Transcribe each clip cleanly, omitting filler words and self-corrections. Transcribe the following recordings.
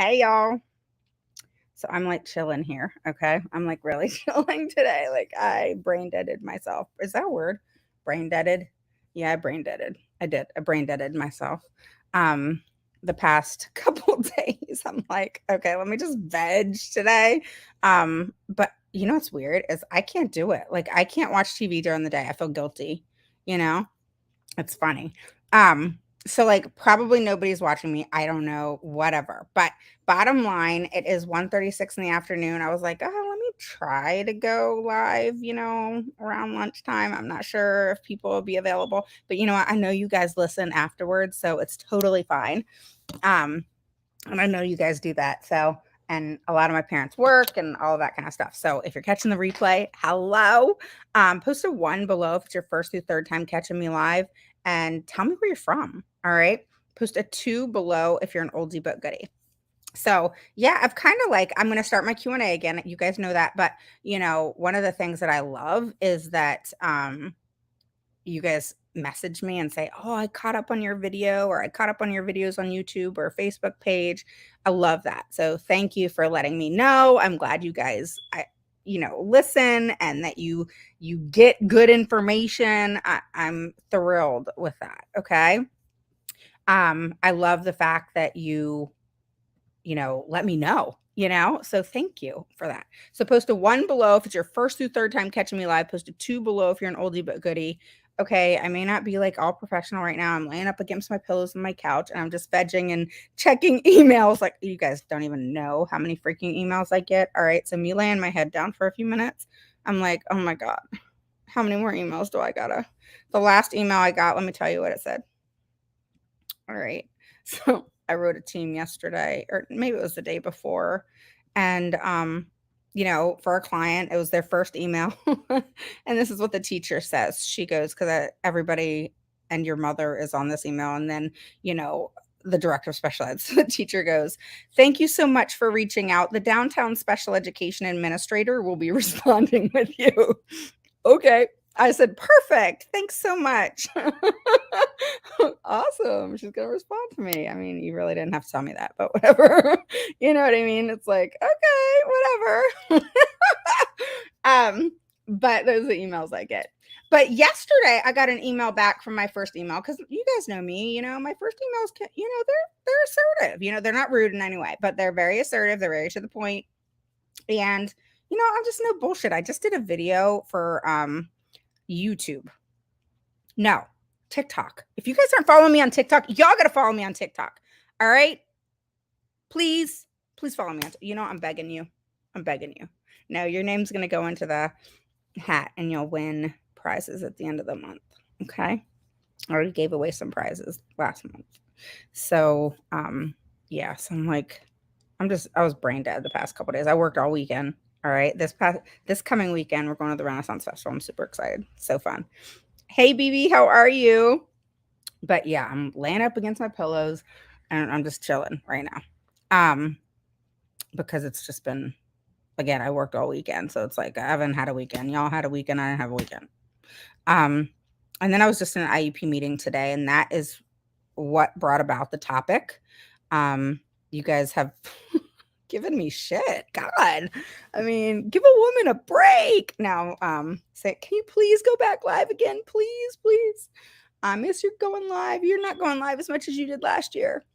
Hey y'all. So I'm like chilling here, okay? I'm like really chilling today. Like I brain deaded myself. Is that a word? Brain deaded? Yeah, I brain deaded. I did. I brain deaded myself. Um the past couple days. I'm like, okay, let me just veg today. But you know what's weird is I can't do it. Like I can't watch TV during the day. I feel guilty, you know? It's funny. So like probably nobody's watching me. I don't know, whatever. But bottom line, it is 1:36 in the afternoon. I was like, oh, let me try to go live, around lunchtime. I'm not sure if people will be available, but you know what? I know you guys listen afterwards, so it's totally fine. Um, and I know you guys do that. So, and a lot of my parents work and all of that kind of stuff. So if you're catching the replay, hello. Post a 1 below if it's your first through third time catching me live and tell me where you're from. All right. Post a 2 below if you're an oldie but goodie. So yeah, I've kind of like, I'm going to start my Q&A again. You guys know that, but one of the things that I love is that, you guys message me and say, "Oh, I caught up on your video," or "I caught up on your videos on YouTube or Facebook page." I love that. So thank you for letting me know. I'm glad you guys listen and that you get good information. I'm thrilled with that. Okay. I love the fact that you let me know. So thank you for that. So post a 1 below if it's your first through third time catching me live. Post a 2 below if you're an oldie but goodie. Okay, I may not be like all professional right now. I'm laying up against my pillows on my couch and I'm just vegging and checking emails. Like you guys don't even know how many freaking emails I get. All right, so me laying my head down for a few minutes, I'm like, oh my God, how many more emails do I gotta? The last email I got, let me tell you what it said. All right. So I wrote a team yesterday, or maybe it was the day before. And, for a client, it was their first email. And this is what the teacher says. She goes, because everybody and your mother is on this email. And then, the director of special ed. So the teacher goes, "Thank you so much for reaching out. The downtown special education administrator will be responding with you." Okay. I said, "Perfect. Thanks so much." Awesome. She's going to respond to me. I mean, you really didn't have to tell me that, but whatever. You know what I mean? It's like, okay, whatever. But those are the emails I get. But yesterday I got an email back from my first email because you guys know me, my first emails, they're assertive, they're not rude in any way, but they're very assertive. They're very to the point. And, I'm just no bullshit. I just did a video for, YouTube. No, TikTok. If you guys aren't following me on TikTok, y'all got to follow me on TikTok. All right? Please follow me on I'm begging you. I'm begging you. No, your name's going to go into the hat and you'll win prizes at the end of the month. Okay? I already gave away some prizes last month. So, yeah, so I'm like, I was brain dead the past couple days. I worked all weekend. All right. This coming weekend, we're going to the Renaissance Festival. I'm super excited. So fun. Hey, BB, how are you? But yeah, I'm laying up against my pillows and I'm just chilling right now. Because it's just been, again, I worked all weekend. So it's like, I haven't had a weekend. Y'all had a weekend. I didn't have a weekend. And then I was just in an IEP meeting today, and that is what brought about the topic. You guys have given me shit. God. I mean, give a woman a break. Now, say, can you please go back live again? Please, please. I miss you going live. You're not going live as much as you did last year.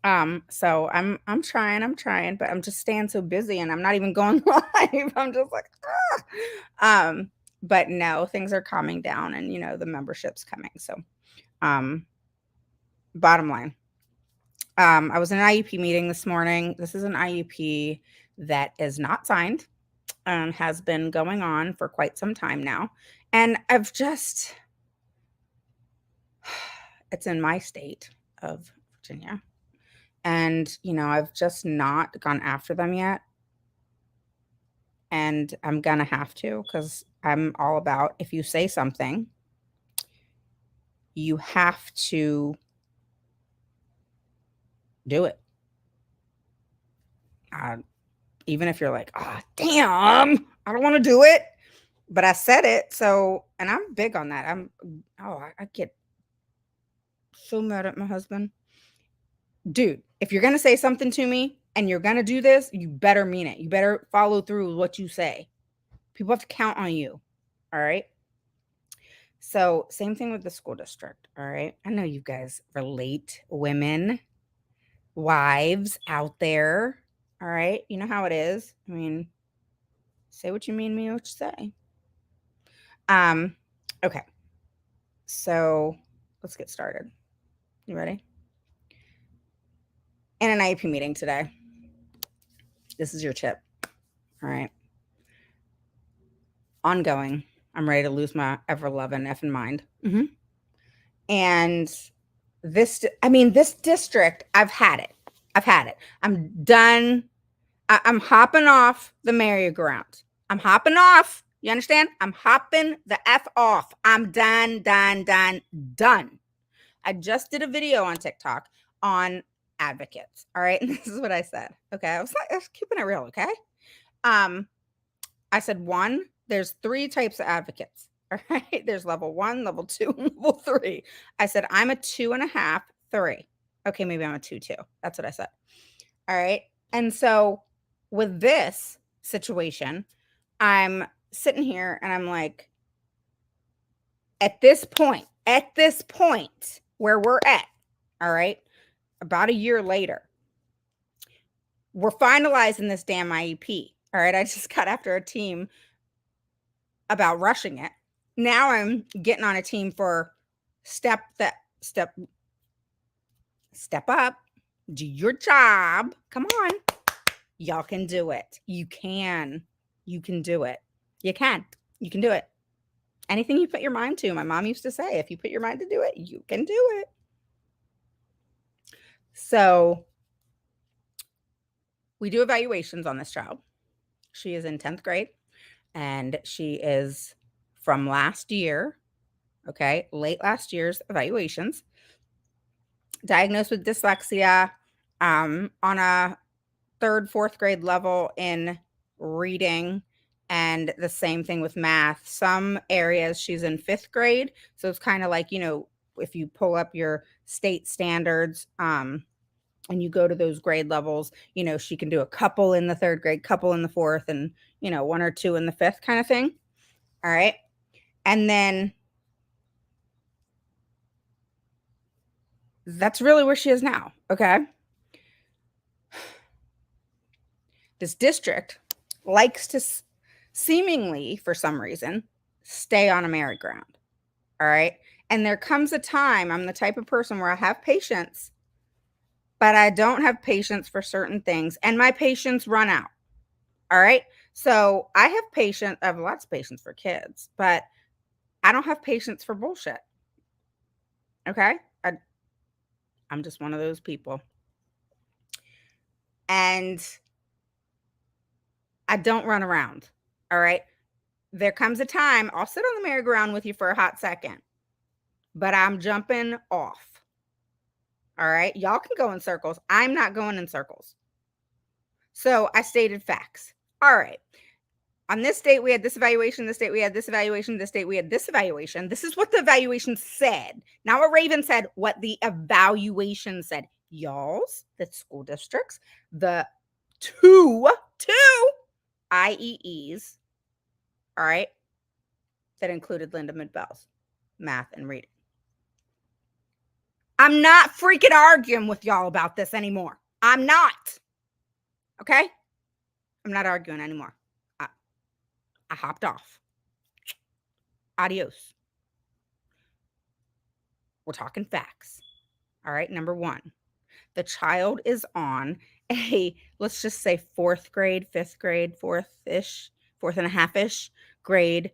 So I'm trying, but I'm just staying so busy and I'm not even going live. I'm just like, but no, things are calming down and the membership's coming. So, um, bottom line, I was in an IUP meeting this morning. This is an IUP that is not signed and has been going on for quite some time now. And it's in my state of Virginia. And, I've just not gone after them yet. And I'm gonna have to because I'm all about if you say something, you have to do it. Uh, Even if you're like, oh, damn, I don't want to do it, but I said it. So, and I'm big on that. I get so mad at my husband. Dude, if you're going to say something to me and you're going to do this, you better mean it. You better follow through with what you say. People have to count on you. All right. So, same thing with the school district. All right. I know you guys relate, women, wives out there. All right. You know how it is. I mean, say what you mean what you say. Um, okay. So let's get started. You ready? In an IEP meeting today, this is your tip. All right. Ongoing. I'm ready to lose my ever loving effing mind. And this district, I've had it. I'm done. I'm hopping off the merry-go-round. I'm hopping off. You understand? I'm hopping the F off. I'm done. I just did a video on TikTok on advocates. All right. And this is what I said. Okay. I was keeping it real. Okay. I said, one, there's 3 types of advocates. All right. There's level 1, level 2, and level 3. I said, I'm a 2.5, 3. Okay. Maybe I'm a 2, 2. That's what I said. All right. And so with this situation, I'm sitting here and I'm like, at this point where we're at, all right, about a year later, we're finalizing this damn IEP. All right. I just got after a team about rushing it. Now I'm getting on a team for step up, do your job. Come on. Y'all can do it. You can do it. You can do it. Anything you put your mind to. My mom used to say, if you put your mind to do it, you can do it. So we do evaluations on this child. She is in 10th grade and she is from last year. Okay. Late last year's evaluations, diagnosed with dyslexia, on a 3rd, 4th grade level in reading, and the same thing with math. Some areas she's in 5th grade. So it's kind of like, if you pull up your state standards, and you go to those grade levels, she can do a couple in the 3rd grade, couple in the 4th, and, 1 or 2 in the 5th kind of thing. All right. And then that's really where she is now. Okay. This district likes to seemingly, for some reason, stay on a merry-go-round. All right. And there comes a time, I'm the type of person where I have patience, but I don't have patience for certain things, and my patience run out. All right. So I have lots of patience for kids, but I don't have patience for bullshit. Okay. I'm just one of those people. And I don't run around. All right. There comes a time I'll sit on the merry-go-round with you for a hot second, but I'm jumping off. All right. Y'all can go in circles. I'm not going in circles. So I stated facts. All right. On this date, we had this evaluation. This date, we had this evaluation. This date, we had this evaluation. This is what the evaluation said. Not what Raven said, what the evaluation said. Y'all's, the school districts, the two IEEs, all right, that included Linda Midbell's math and reading. I'm not freaking arguing with y'all about this anymore. I'm not. Okay? I'm not arguing anymore. I hopped off. Adios. We're talking facts. All right. Number one, the child is on let's just say fourth grade, fifth grade, fourth-ish, fourth and a half-ish grade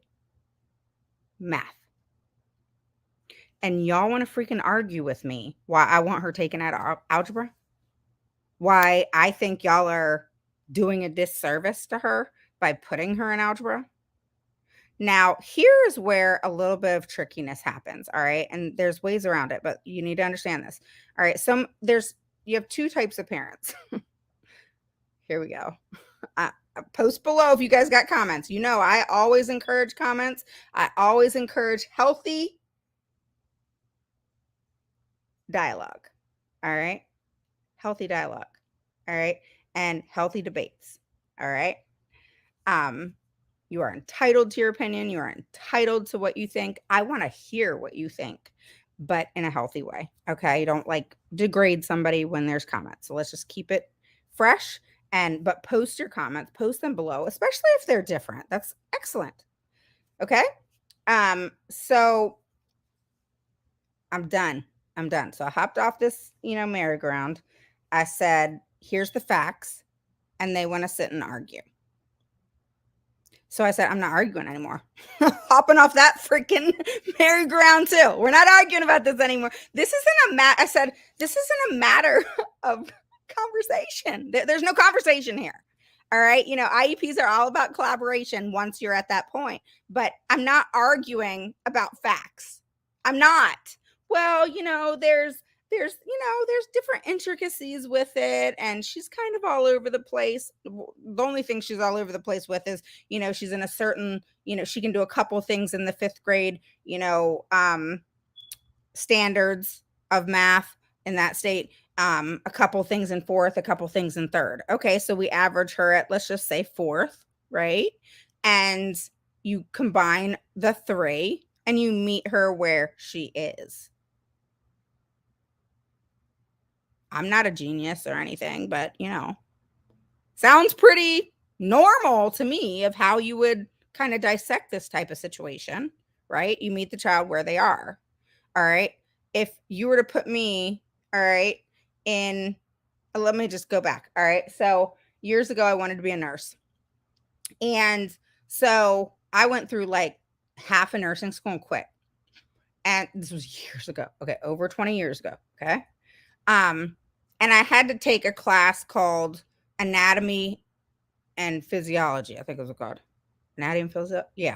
math. And y'all want to freaking argue with me why I want her taken out of algebra? Why I think y'all are doing a disservice to her by putting her in algebra? Now, here is where a little bit of trickiness happens, all right? And there's ways around it, but you need to understand this. All right, you have two types of parents. Here we go. Post below if you guys got comments. You know, I always encourage comments. I always encourage healthy dialogue. All right? Healthy dialogue. All right? And healthy debates. All right? You are entitled to your opinion. You are entitled to what you think. I want to hear what you think, but in a healthy way. Okay. You don't like degrade somebody when there's comments. So let's just keep it fresh but post your comments, post them below, especially if they're different. That's excellent. Okay. So I'm done. So I hopped off this, merry-go-round. I said, here's the facts. And they want to sit and argue. So I said, I'm not arguing anymore. Hopping off that freaking merry-go-round too. We're not arguing about this anymore. This isn't I said, this isn't a matter of conversation. There's no conversation here. All right. IEPs are all about collaboration once you're at that point. But I'm not arguing about facts. I'm not. Well, there's different intricacies with it, and she's kind of all over the place. The only thing she's all over the place with is, she's in a certain, she can do a couple things in the fifth grade, standards of math in that state, a couple things in fourth, a couple things in third. Okay, so we average her at, let's just say, fourth, right? And you combine the three and you meet her where she is. I'm not a genius or anything, but sounds pretty normal to me of how you would kind of dissect this type of situation, right? You meet the child where they are. All right. If you were to put me, all right, let me just go back. All right. So years ago, I wanted to be a nurse. And so I went through like half a nursing school and quit. And this was years ago. Okay. Over 20 years ago. Okay. And I had to take a class called Anatomy and Physiology. I think it was called Anatomy and Physiology. Yeah.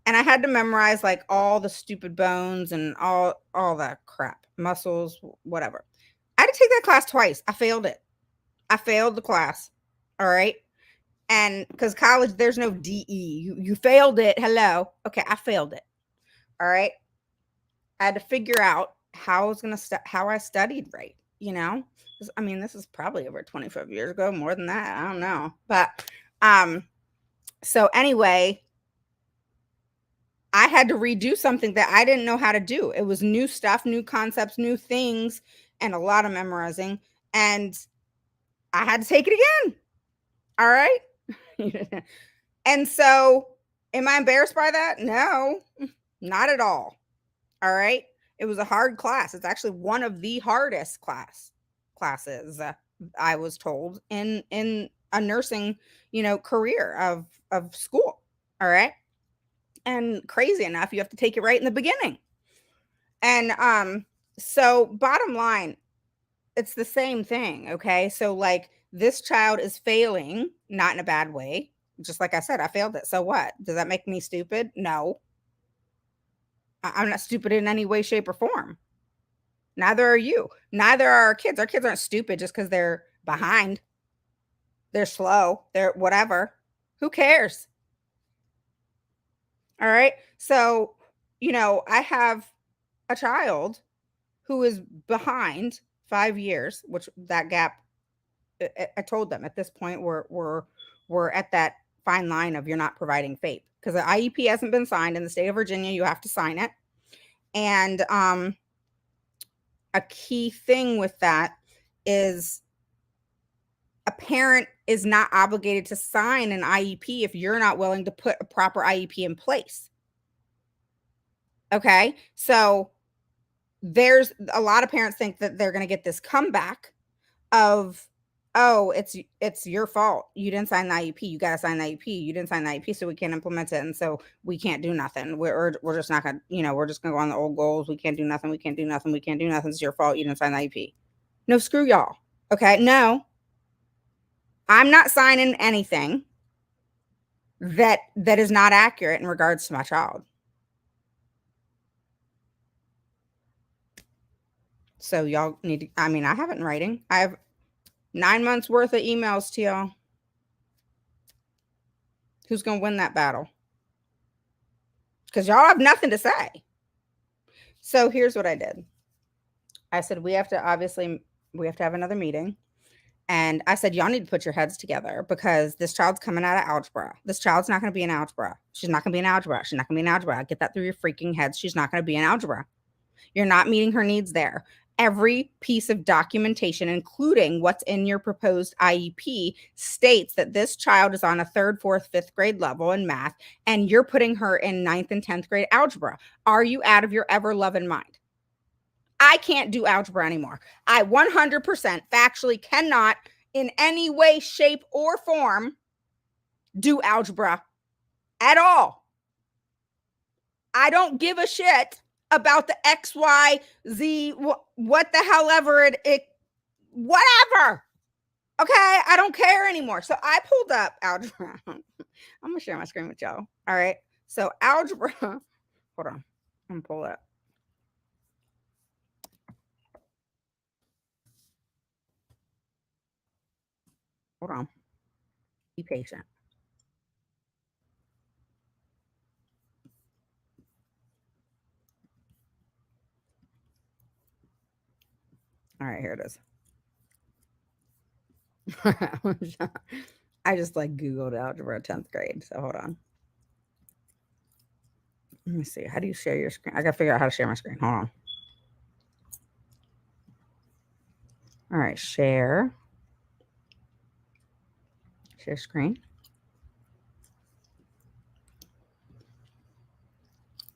And I had to memorize like all the stupid bones and all that crap, muscles, whatever. I had to take that class twice. I failed it. I failed the class. All right. And because college, there's no DE. You failed it. Hello. Okay. I failed it. All right. I had to figure out how I was going to how I studied right. I mean, this is probably over 25 years ago, more than that. I don't know. But so anyway, I had to redo something that I didn't know how to do. It was new stuff, new concepts, new things, and a lot of memorizing. And I had to take it again. All right. And so am I embarrassed by that? No, not at all. All right. It was a hard class. It's actually one of the hardest classes I was told in a nursing, career of school. All right. And crazy enough, you have to take it right in the beginning. And so bottom line, it's the same thing. Okay. So like this child is failing, not in a bad way. Just like I said, I failed it. So what? Does that make me stupid? No. I'm not stupid in any way, shape, or form. Neither are you. Neither are our kids. Our kids aren't stupid just because they're behind. They're slow. They're whatever. Who cares? All right. So, I have a child who is behind 5 years, which that gap, I told them at this point we're at that fine line of you're not providing FAPE because the IEP hasn't been signed in the state of Virginia. You have to sign it. And a key thing with that is a parent is not obligated to sign an IEP if you're not willing to put a proper IEP in place. Okay. So there's a lot of parents think that they're going to get this comeback of, oh, it's your fault. You didn't sign the IEP. You got to sign the IEP. You didn't sign the IEP, so we can't implement it. And so we can't do nothing. We're just not going to, we're just going to go on the old goals. We can't do nothing. We can't do nothing. We can't do nothing. It's your fault. You didn't sign the IEP. No, screw y'all. Okay. No, I'm not signing anything that is not accurate in regards to my child. So y'all need to, I mean, I have it in writing. I have 9 months worth of emails to y'all. Who's going to win that battle? Because y'all have nothing to say. So here's what I did. I said, we have to have another meeting. And I said, y'all need to put your heads together because this child's coming out of algebra. This child's not going to be in algebra. She's not going to be in algebra. She's not going to be in algebra. Get that through your freaking heads. She's not going to be in algebra. You're not meeting her needs there. Every piece of documentation, including what's in your proposed IEP, states that this child is on a 3rd, 4th, 5th grade level in math, and you're putting her in 9th and 10th grade algebra. Are you out of your ever-loving mind? I can't do algebra anymore. I 100% factually cannot in any way, shape, or form do algebra at all. I don't give a shit about the X, Y, Z, what the hell ever it whatever. Okay, I don't care anymore. So I pulled up algebra. I'm gonna share my screen with y'all. All right. So algebra. Hold on. I'm gonna pull it up. Hold on. Be patient. All right, here it is. I just like Googled algebra 10th grade. So hold on. Let me see. How do you share your screen? I gotta figure out how to share my screen. Hold on. All right, share. Share screen.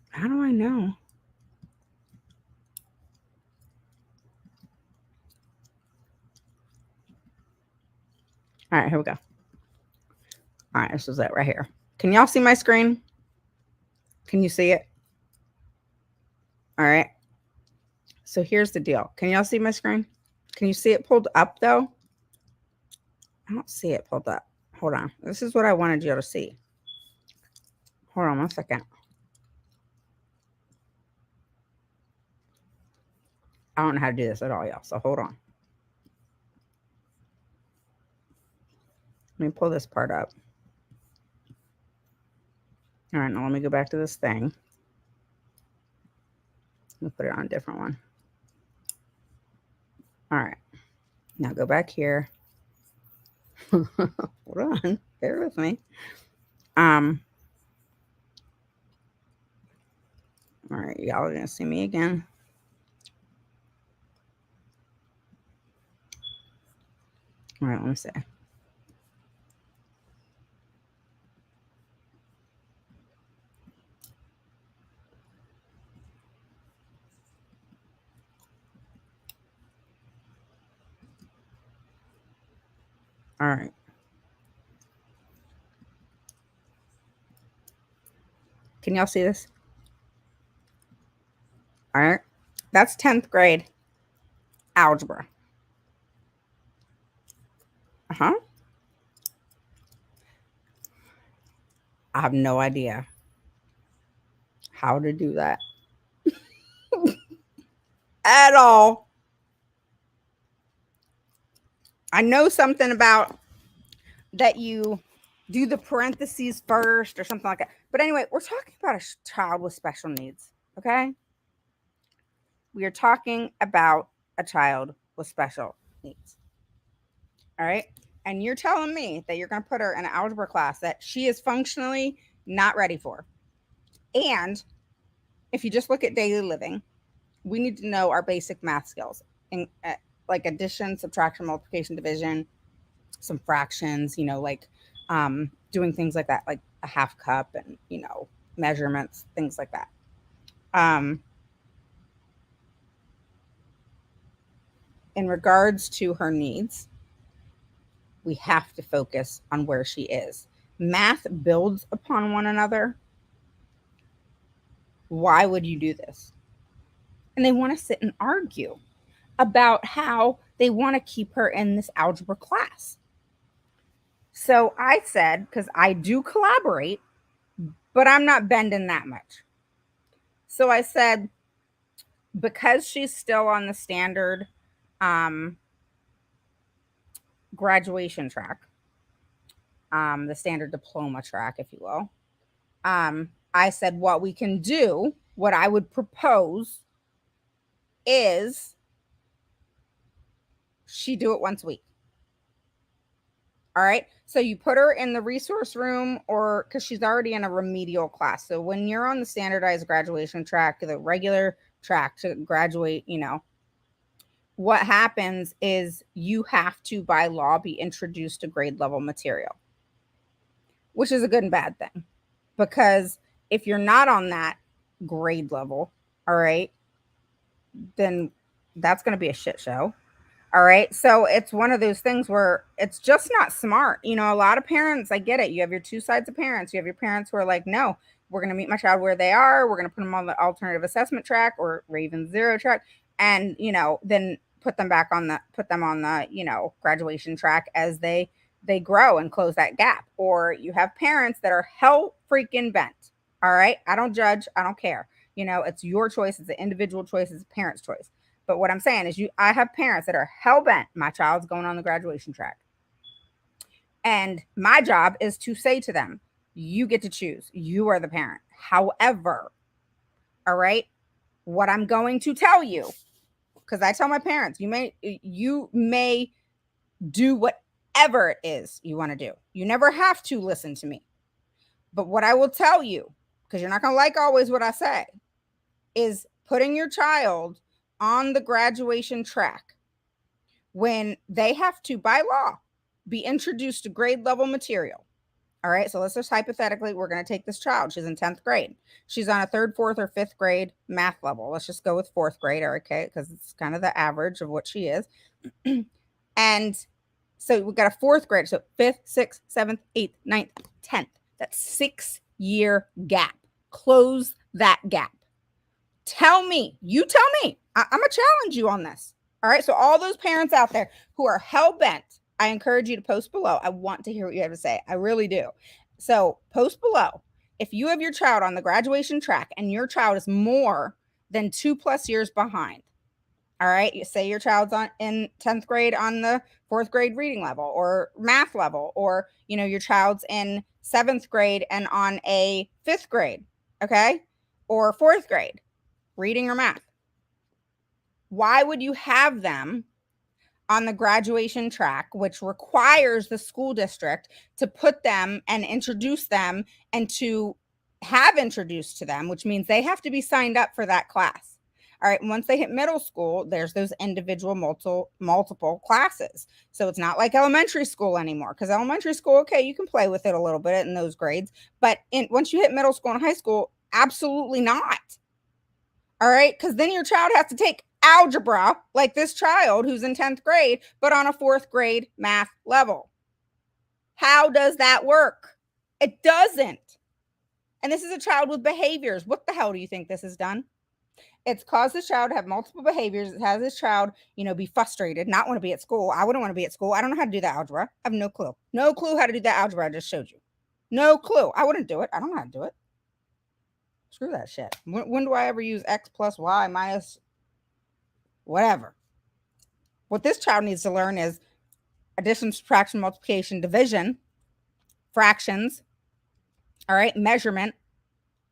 How do I know? All right, here we go. All right, this is it right here. Can y'all see my screen? Can you see it? All right. So here's the deal. Can y'all see my screen? Can you see it pulled up though? I don't see it pulled up. Hold on. This is what I wanted you to see. Hold on 1 second. I don't know how to do this at all, y'all. So hold on. Let me pull this part up. All right, now let me go back to this thing. Let me put it on a different one. All right. Now go back here. Hold on. Bear with me. All right, y'all are gonna see me again. All right, let me see. All right. Can y'all see this? All right. That's 10th grade algebra. Uh-huh. I have no idea how to do that at all. I know something about that you do the parentheses first or something like that. But anyway, we're talking about a child with special needs, okay? We are talking about a child with special needs. All right? And you're telling me that you're going to put her in an algebra class that she is functionally not ready for. And if you just look at daily living, we need to know our basic math skills, and like addition, subtraction, multiplication, division, some fractions, like doing things like that, like a half cup and, measurements, things like that. In regards to her needs, we have to focus on where she is. Math builds upon one another. Why would you do this? And they want to sit and argue about how they want to keep her in this algebra class. So I said, because I do collaborate, but I'm not bending that much. So I said, because she's still on the standard graduation track, the standard diploma track, if you will, I said, what we can do, what I would propose is she do it once a week. All right. So you put her in the resource room, or because she's already in a remedial class. So when you're on the standardized graduation track, the regular track to graduate, what happens is you have to, by law, be introduced to grade level material, which is a good and bad thing. Because if you're not on that grade level, all right, then that's going to be a shit show. All right. So it's one of those things where it's just not smart. A lot of parents, I get it. You have your two sides of parents. You have your parents who are like, no, we're going to meet my child where they are. We're going to put them on the alternative assessment track or Raven zero track. And, then put them on the, graduation track as they grow and close that gap. Or you have parents that are hell freaking bent. All right. I don't judge. I don't care. It's your choice. It's an individual choice. It's a parent's choice. But what I'm saying is I have parents that are hell-bent my child's going on the graduation track. And my job is to say to them, you get to choose. You are the parent. However, all right, what I'm going to tell you, because I tell my parents, you may do whatever it is you want to do. You never have to listen to me. But what I will tell you, because you're not going to like always what I say, is putting your child on the graduation track when they have to, by law, be introduced to grade level material. All right. So let's just hypothetically, we're going to take this child. She's in 10th grade. She's on a 3rd, 4th, or 5th grade math level. Let's just go with 4th grade. Okay. Because it's kind of the average of what she is. And so we've got a 4th grade. So 5th, 6th, 7th, 8th, 9th, 10th. That's 6-year gap. Close that gap. Tell me, I'm going to challenge you on this. All right. So all those parents out there who are hell bent, I encourage you to post below. I want to hear what you have to say. I really do. So post below. If you have your child on the graduation track and your child is more than 2+ years behind, all right, you say your child's in 10th grade on the 4th grade reading level or math level, or, your child's in 7th grade and on a 5th grade, okay, or 4th grade reading or math. Why would you have them on the graduation track, which requires the school district to put them and introduce them and to have introduced to them, which means they have to be signed up for that class. All right. Once they hit middle school, there's those individual multiple classes. So it's not like elementary school anymore, because elementary school, okay, you can play with it a little bit in those grades. But once you hit middle school and high school, absolutely not. All right. Because then your child has to take algebra, like this child who's in 10th grade, but on a 4th grade math level. How does that work? It doesn't. And this is a child with behaviors. What the hell do you think this has done? It's caused this child to have multiple behaviors. It has this child, be frustrated, not want to be at school. I wouldn't want to be at school. I don't know how to do that algebra. I have no clue. No clue how to do that algebra I just showed you. No clue. I wouldn't do it. I don't know how to do it. Screw that shit. When do I ever use x plus y minus whatever? What this child needs to learn is addition, subtraction, multiplication, division, fractions, all right, measurement,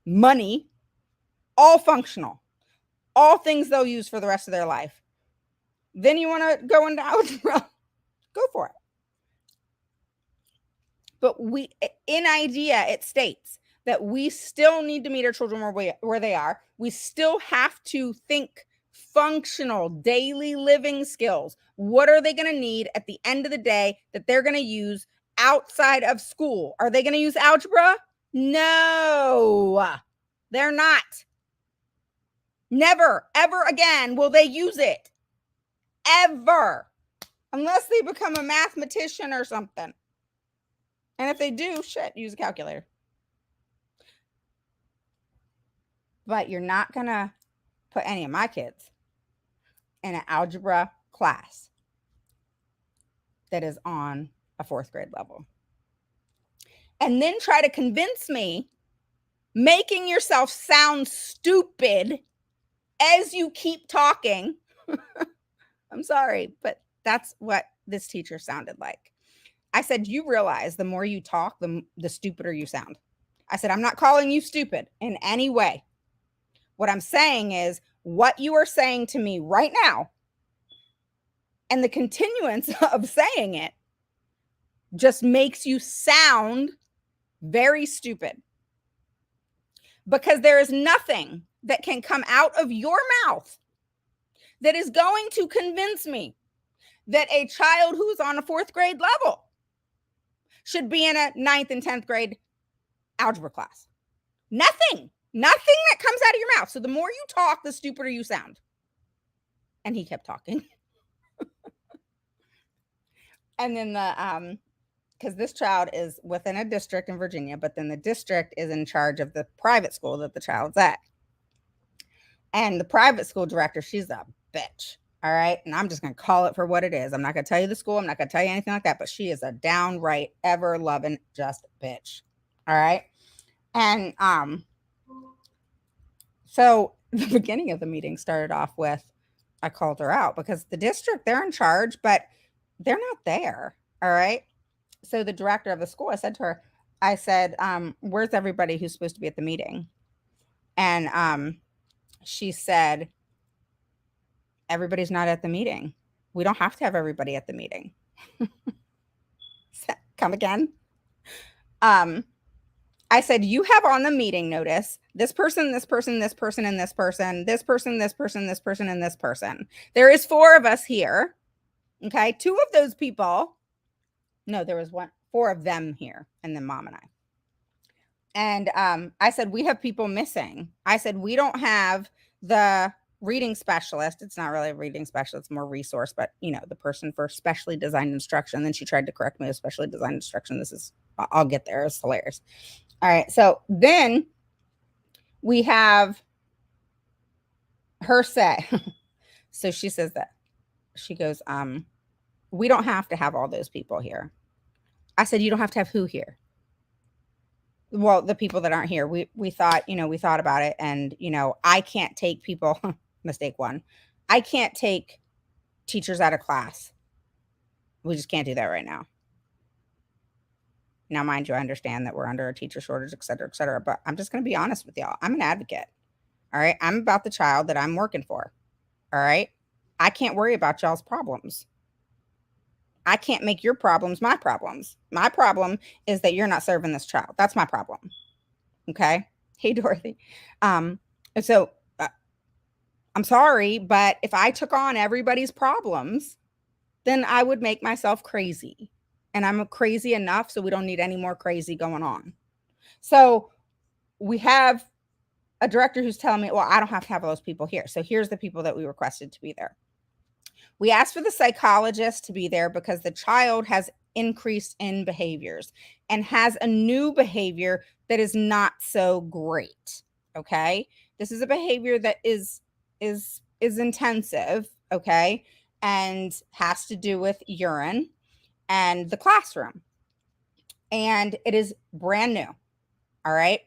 money, all functional, all things they'll use for the rest of their life. Then you want to go into algebra, go for it. But in IDEA, it states that we still need to meet our children where they are. We still have to think functional daily living skills. What are they going to need at the end of the day that they're going to use outside of school? Are they going to use algebra? No, they're not. Never, ever again will they use it. Ever. Unless they become a mathematician or something. And if they do, shit, use a calculator. But you're not going to put any of my kids in an algebra class that is on a 4th grade level. And then try to convince me, making yourself sound stupid as you keep talking. I'm sorry, but that's what this teacher sounded like. I said, you realize the more you talk, the stupider you sound. I said, I'm not calling you stupid in any way. What I'm saying is what you are saying to me right now and the continuance of saying it just makes you sound very stupid. Because there is nothing that can come out of your mouth that is going to convince me that a child who's on a 4th grade level should be in a 9th and 10th grade algebra class. Nothing that comes out of your mouth. So the more you talk, the stupider you sound. And he kept talking. And then because this child is within a district in Virginia, but then the district is in charge of the private school that the child's at. And the private school director, she's a bitch. All right. And I'm just going to call it for what it is. I'm not going to tell you the school. I'm not going to tell you anything like that, but she is a downright ever loving just bitch. All right. And so the beginning of the meeting started off with, I called her out because the district, they're in charge, but they're not there. All right. So the director of the school, I said to her, I said, where's everybody who's supposed to be at the meeting? And she said, everybody's not at the meeting. We don't have to have everybody at the meeting. Come again. I said, you have on the meeting notice, this person, this person, this person, and this person, this person, this person, this person, and this person. There is 4 of us here. Okay. 2 of those people. No, there was 4 of them here. And then mom and I. And I said, we have people missing. I said, we don't have the reading specialist. It's not really a reading specialist, it's more resource, but the person for specially designed instruction. Then she tried to correct me with specially designed instruction. I'll get there. It's hilarious. All right. So then we have her say, so she says that she goes, we don't have to have all those people here. I said, you don't have to have who here? Well, the people that aren't here. We thought, we thought about it, and I can't take people, mistake 1. I can't take teachers out of class. We just can't do that right now. Now, mind you, I understand that we're under a teacher shortage, et cetera, but I'm just going to be honest with y'all. I'm an advocate. All right. I'm about the child that I'm working for. All right. I can't worry about y'all's problems. I can't make your problems my problems. My problem is that you're not serving this child. That's my problem. Okay. Hey, Dorothy. So I'm sorry, but if I took on everybody's problems, then I would make myself crazy. And I'm crazy enough, so we don't need any more crazy going on. So we have a director who's telling me, well, I don't have to have those people here. So here's the people that we requested to be there. We asked for the psychologist to be there because the child has increased in behaviors and has a new behavior that is not so great. Okay. This is a behavior that is intensive. Okay. And has to do with urine and the classroom. And it is brand new. All right.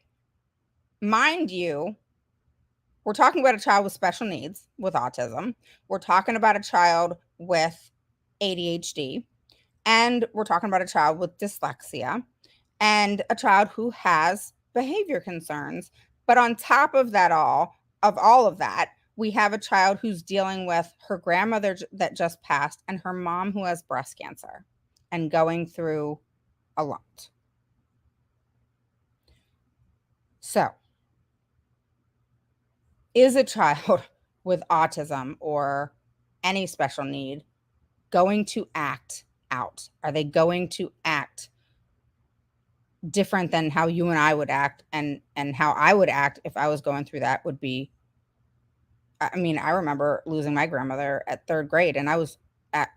Mind you, we're talking about a child with special needs, with autism. We're talking about a child with ADHD. And we're talking about a child with dyslexia and a child who has behavior concerns. But on top of all of that, we have a child who's dealing with her grandmother that just passed and her mom who has breast cancer and going through a lot. So, is a child with autism or any special need going to act out? Are they going to act different than how you and I would act? And how I would act if I was going through that would be, I mean, I remember losing my grandmother at 3rd grade, and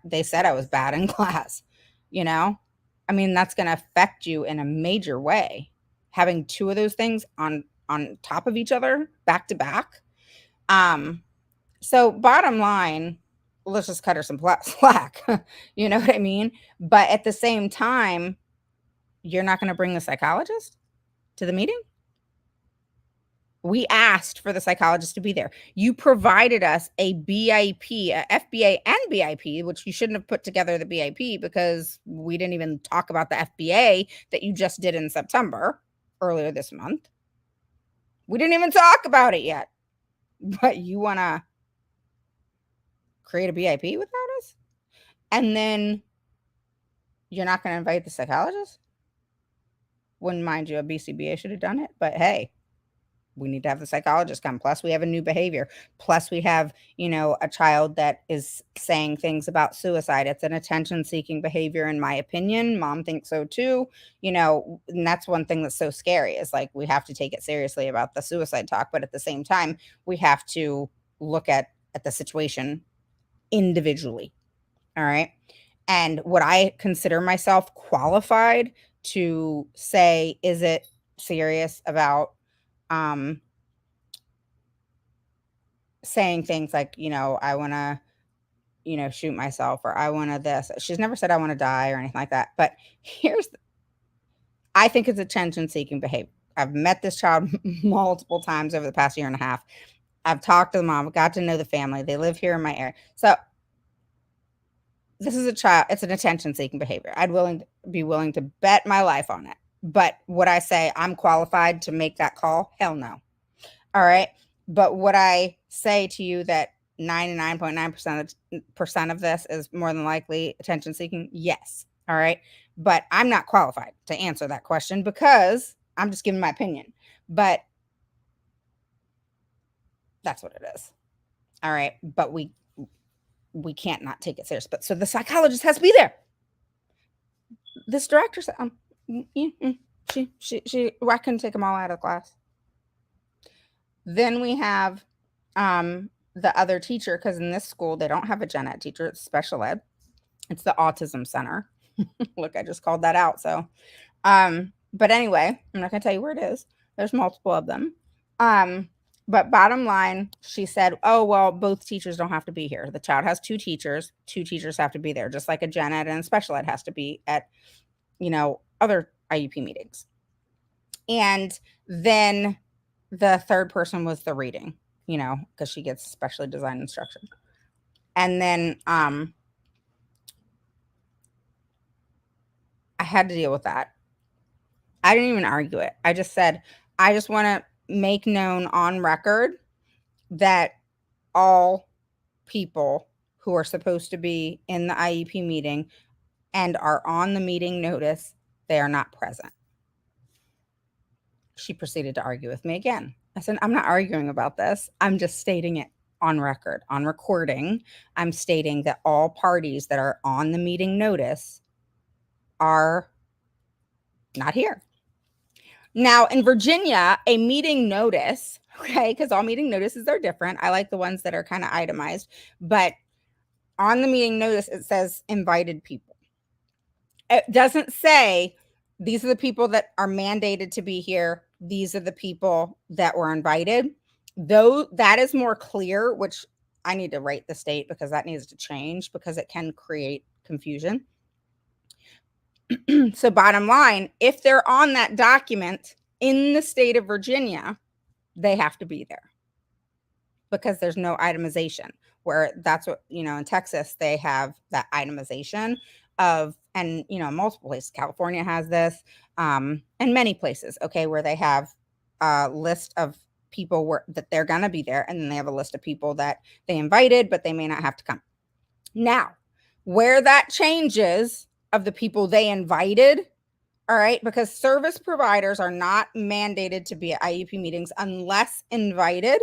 they said I was bad in class, you know? I mean, that's going to affect you in a major way. Having 2 of those things on top of each other, back to back. So bottom line, let's just cut her some slack. You know what I mean? But at the same time, you're not going to bring the psychologist to the meeting? We asked for the psychologist to be there. You provided us a BIP, a FBA and BIP, which you shouldn't have put together the BIP because we didn't even talk about the FBA that you just did in September, earlier this month. We didn't even talk about it yet. But you want to create a BIP without us? And then you're not going to invite the psychologist? When, mind you, a BCBA should have done it. But hey, we need to have the psychologist come. Plus, we have a new behavior. Plus, we have, a child that is saying things about suicide. It's an attention-seeking behavior, in my opinion. Mom thinks so too. And that's one thing that's so scary is like we have to take it seriously about the suicide talk, but at the same time, we have to look at the situation individually. All right. And would I consider myself qualified to say, is it serious about saying things like, I want to, shoot myself, or I want to this. She's never said I want to die or anything like that. But I think it's attention seeking behavior. I've met this child multiple times over the past year and a half. I've talked to the mom, got to know the family. They live here in my area. So this is a child. It's an attention seeking behavior. I'd be willing to bet my life on it. But would I say I'm qualified to make that call? Hell no. All right. But would I say to you that 99.9% of this is more than likely attention seeking? Yes. All right. But I'm not qualified to answer that question because I'm just giving my opinion. But that's what it is. All right. But we can't not take it serious. But so the psychologist has to be there. This director said, I couldn't take them all out of class. Then we have the other teacher, because in this school, they don't have a gen ed teacher. It's special ed. It's the autism center. Look, I just called that out. So, but anyway, I'm not going to tell you where it is. There's multiple of them. But bottom line, she said, oh, well, both teachers don't have to be here. The child has 2 teachers. 2 teachers have to be there, just like a gen ed and a special ed has to be at, other IEP meetings. And then the third person was the reading, because she gets specially designed instruction. And then I had to deal with that. I didn't even argue it. I just said, I just want to make known on record that all people who are supposed to be in the IEP meeting and are on the meeting notice, they are not present. She proceeded to argue with me again. I said, I'm not arguing about this. I'm just stating it on record, on recording. I'm stating that all parties that are on the meeting notice are not here. Now, in Virginia, a meeting notice, okay, because all meeting notices are different. I like the ones that are kind of itemized, but on the meeting notice, it says invited people. It doesn't say these are the people that are mandated to be here. These are the people that were invited. Though that is more clear, which I need to write the state because that needs to change because it can create confusion. So bottom line, if they're on that document in the state of Virginia, they have to be there because there's no itemization, where that's what, in Texas, they have that itemization of, and, multiple places. California has this, and many places, okay, where they have a list of people that they're going to be there. And then they have a list of people that they invited, but they may not have to come. Now, where that changes of the people they invited, all right, because service providers are not mandated to be at IEP meetings unless invited.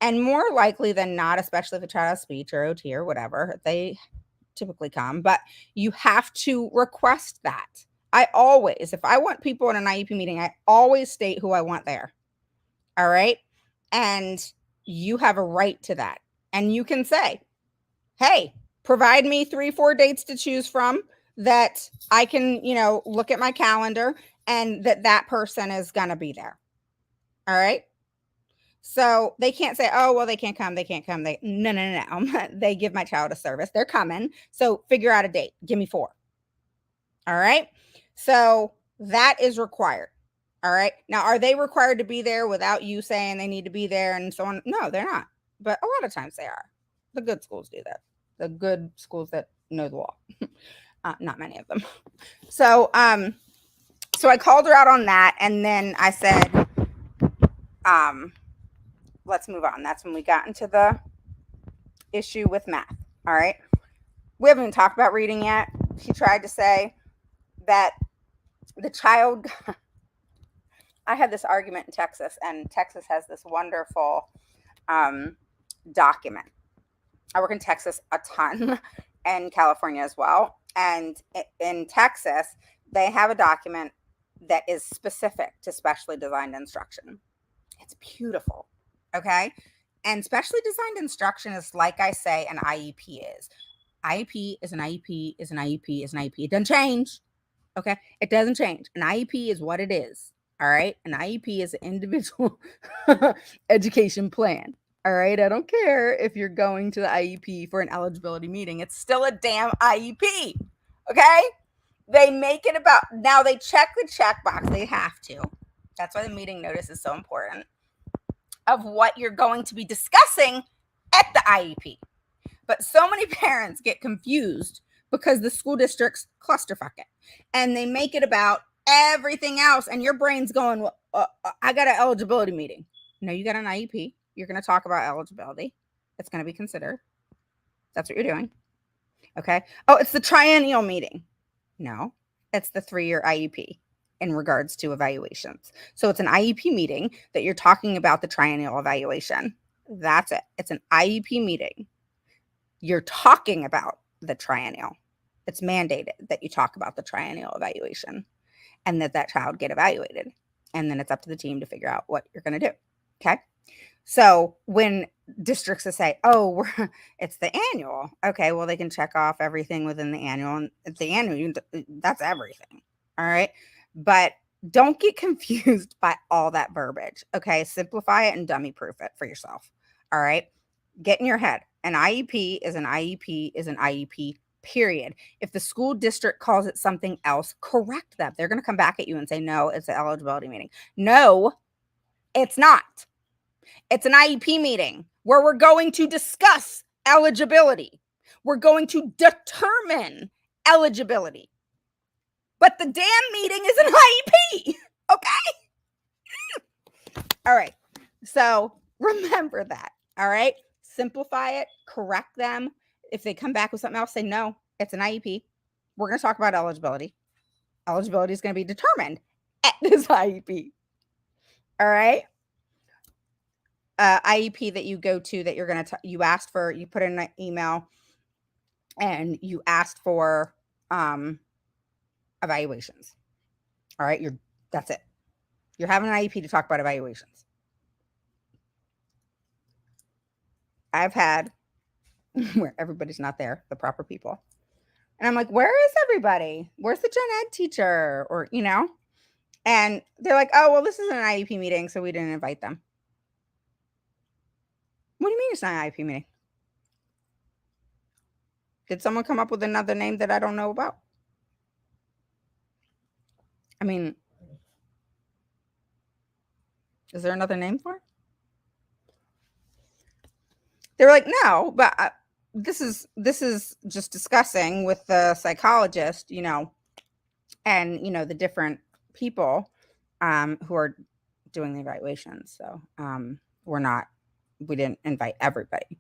And more likely than not, especially if a child has speech or OT or whatever, they typically come, but you have to request that. I always, if I want people in an IEP meeting, I always state who I want there. All right. And you have a right to that. And you can say, hey, provide me 3-4 dates to choose from that I can, look at my calendar and that person is going to be there. All right. So they can't say, oh, well, they can't come. They can't come. No. They give my child a service. They're coming. So figure out a date. Give me 4. All right. So that is required. All right. Now, are they required to be there without you saying they need to be there and so on? No, they're not. But a lot of times they are. The good schools do that. The good schools that know the law. Not many of them. So I called her out on that. And then I said, let's move on. That's when we got into the issue with math. All right. We haven't even talked about reading yet. She tried to say that the child, I had this argument in Texas, and Texas has this wonderful document. I work in Texas a ton and California as well. And in Texas, they have a document that is specific to specially designed instruction. It's beautiful. Okay. And specially designed instruction is, like I say, an IEP is. IEP is an IEP is an IEP is an IEP. It doesn't change. Okay. It doesn't change. An IEP is what it is. All right. An IEP is an individual education plan. All right. I don't care if you're going to the IEP for an eligibility meeting. It's still a damn IEP. Okay. They make it about, now they check the checkbox. They have to. That's why the meeting notice is so important, of what you're going to be discussing at the IEP. But so many parents get confused because the school districts clusterfuck it. And they make it about everything else. And your brain's going, well, I got an eligibility meeting. No, you got an IEP. You're going to talk about eligibility. It's going to be considered. That's what you're doing. Okay. Oh, it's the triennial meeting. No, it's the 3-year IEP in regards to evaluations. So it's an IEP meeting that you're talking about the triennial evaluation. That's it. It's an IEP meeting. You're talking about the triennial. It's mandated that you talk about the triennial evaluation and that child get evaluated. And then it's up to the team to figure out what you're going to do. Okay. So when districts say, oh, it's the annual. Okay. Well, they can check off everything within the annual, and it's the annual. That's everything. All right. But don't get confused by all that verbiage. Okay. Simplify it and dummy proof it for yourself. All right. Get in your head. An IEP is an IEP is an IEP, period. If the school district calls it something else, correct them. They're going to come back at you and say, no, it's an eligibility meeting. No, it's not. It's an IEP meeting where we're going to discuss eligibility. We're going to determine eligibility. But the damn meeting is an IEP. Okay? All right. So remember that. All right. Simplify it, correct them. If they come back with something else, say, no, it's an IEP. We're going to talk about eligibility. Eligibility is going to be determined at this IEP. All right. IEP that you go to that you're going to, you asked for, you put in an email and you asked for evaluations. All right. That's it. You're having an IEP to talk about evaluations. I've had where everybody's not there, the proper people. And I'm like, where is everybody? Where's the gen ed teacher? Or, and they're like, oh, well, this is an IEP meeting, so we didn't invite them. What do you mean it's not an IEP meeting? Did someone come up with another name that I don't know about? I mean, is there another name for it? They were like, no, but this is just discussing with the psychologist, and the different people who are doing the evaluations. So we didn't invite everybody.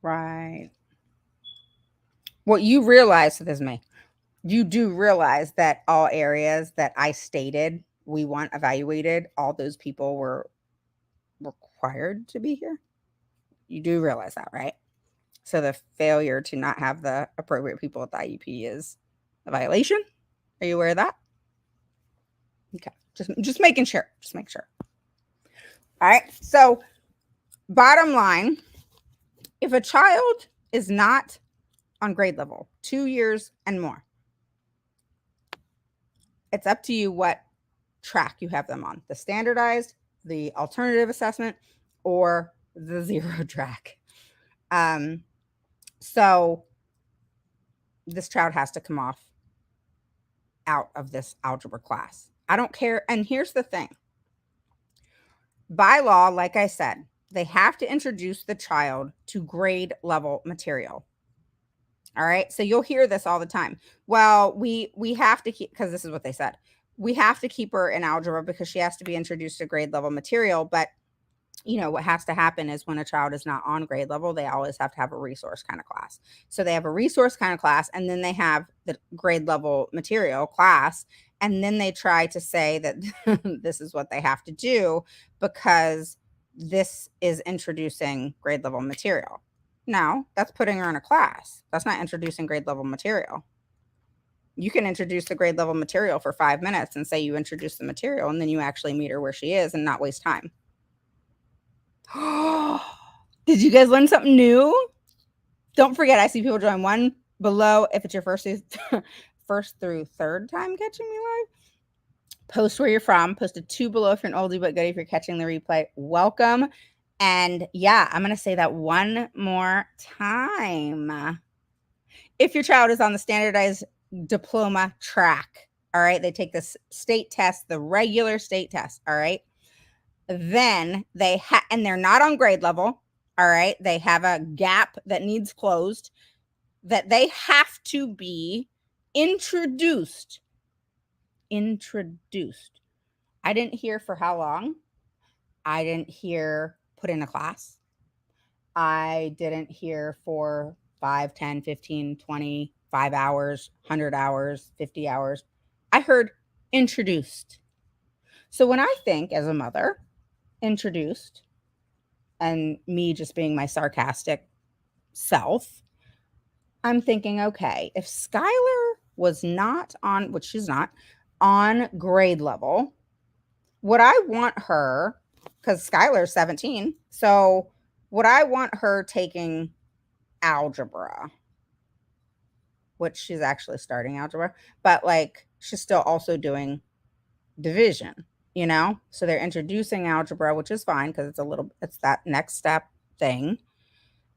Right. What you realize, so this is me, you do realize that all areas that I stated we want evaluated, all those people were required to be here. You do realize that, right? So the failure to not have the appropriate people at the IEP is a violation. Are you aware of that? Okay, just making sure. Just make sure. All right. So bottom line, if a child is not on grade level 2 years and more, it's up to you what track you have them on, the standardized, the alternative assessment, or the zero track. So this child has to come out of this algebra class. I don't care. And here's the thing. By law, like I said, they have to introduce the child to grade level material. All right. So you'll hear this all the time. Well, we have to keep, because this is what they said. We have to keep her in algebra because she has to be introduced to grade level material. But what has to happen is when a child is not on grade level, they always have to have a resource kind of class. So they have a resource kind of class, and then they have the grade level material class. And then they try to say that this is what they have to do because this is introducing grade level material. No, that's putting her in a class. That's not introducing grade level material. You can introduce the grade level material for 5 minutes and say you introduce the material, and then you actually meet her where she is and not waste time. Did you guys learn something new? Don't forget, I see people join one below if it's your first through third time catching me live. Post where you're from. Post a 2 below if you're an oldie but goodie if you're catching the replay. Welcome. And yeah, I'm going to say that one more time. If your child is on the standardized diploma track, all right, they take this state test, the regular state test, all right, then and they're not on grade level, all right, they have a gap that needs closed, that they have to be introduced. I didn't hear for how long. I didn't hear put in a class. I didn't hear for 5, 10, 15, 25 hours, 100 hours, 50 hours. I heard introduced. So when I think as a mother, introduced, and me just being my sarcastic self, I'm thinking, okay, if Skylar was not on, which she's not, on grade level, would I want her, because Skylar's 17, so would I want her taking algebra, which she's actually starting algebra, but like she's still also doing division, so they're introducing algebra, which is fine because it's that next step thing.